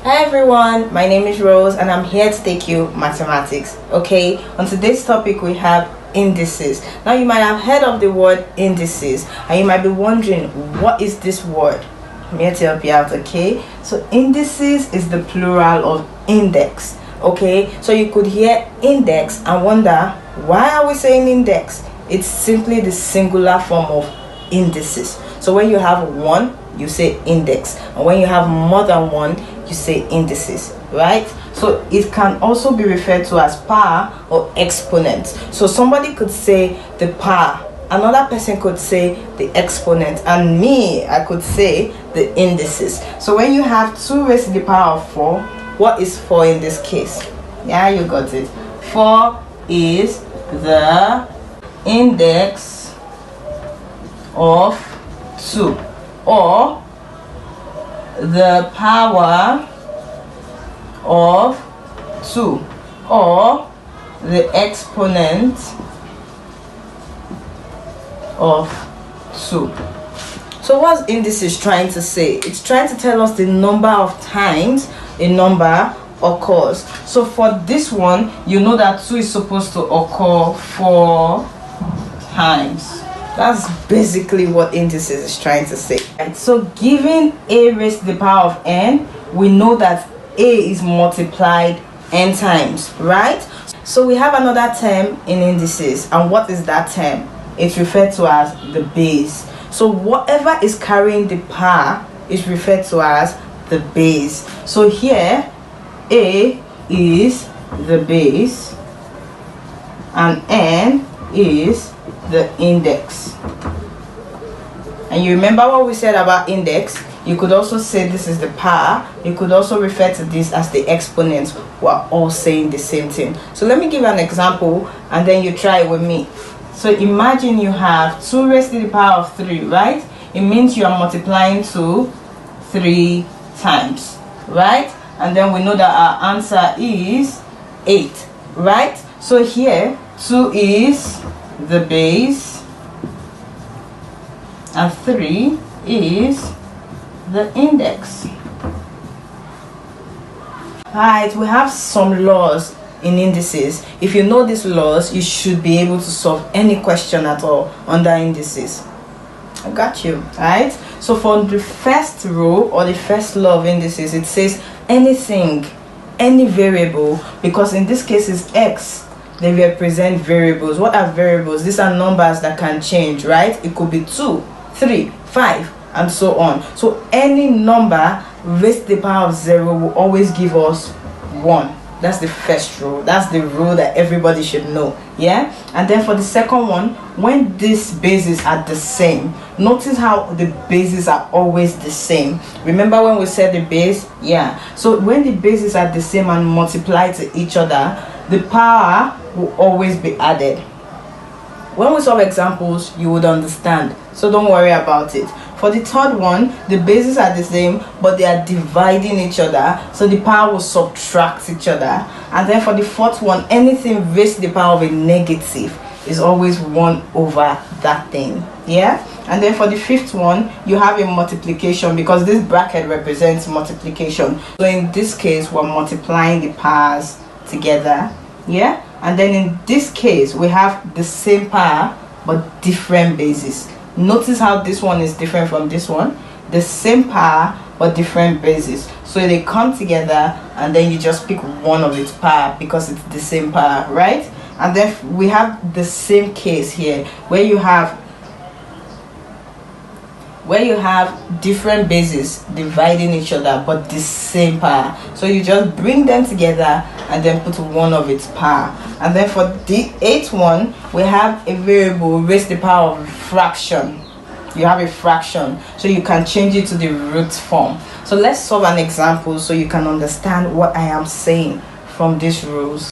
Hi everyone, my name is Rose and I'm here to take you mathematics. Okay, on today's topic we have indices. Now you might have heard of the word indices and you might be wondering, what is this word? I'm here to help you out. Okay, so indices is the plural of index. Okay, so you could hear index and wonder, why are we saying index? It's simply the singular form of indices. So when you have one, you say index, and when you have more than one, you say indices, right? So it can also be referred to as power or exponent. So somebody could say the power, another person could say the exponent, and me, I could say the indices. So when you have 2 raised to the power of 4, what is 4 in this case? Yeah, you got it. 4 is the index of 2, or the power of 2, or the exponent of 2. So what's indices trying to say? It's trying to tell us the number of times a number occurs. So for this one, you know that 2 is supposed to occur 4 times. That's basically what indices is trying to say. Right, so given a raised to the power of n, we know that a is multiplied n times, right? So we have another term in indices, and what is that term? It's referred to as the base. So whatever is carrying the power is referred to as the base. So here a is the base and n is the index. And you remember what we said about index? You could also say this is the power. You could also refer to this as the exponent. We're all saying the same thing. So let me give an example and then you try it with me. So imagine you have 2 raised to the power of 3, right? It means you are multiplying 2 3 times, right? And then we know that our answer is 8, right? So here 2 is the base and 3 is the index. Alright, we have some laws in indices. If you know these laws, you should be able to solve any question at all under indices. I got you. Right, so for the first rule or the first law of indices, it says anything, any variable, because in this case it's x, they represent variables. What are variables? These are numbers that can change, right? It could be 2, 3, 5 and so on. So any number raised to the power of 0 will always give us 1. That's the first rule. That's the rule that everybody should know. Yeah, and then for the second one, when these bases are the same, notice how the bases are always the same. Remember when we said the base? Yeah, so when the bases are the same and multiply to each other, the power will always be added. When we solve examples, you would understand, so don't worry about it. For the third one, the bases are the same but they are dividing each other, so the power will subtract each other. And then for the fourth one, anything raised to the power of a negative is always 1 over that thing. Yeah, and then for the fifth one, you have a multiplication, because this bracket represents multiplication. So in this case, we're multiplying the powers together. Yeah, and then in this case we have the same power but different bases. Notice how this one is different from this one. The same power but different bases, so they come together and then you just pick one of its power because it's the same power, right? And then we have the same case here where you have different bases dividing each other but the same power, so you just bring them together and then put one of its power. And then for the 8th one, we have a variable raised to the power of a fraction. You have a fraction, so you can change it to the root form. So let's solve an example so you can understand what I am saying from these rules.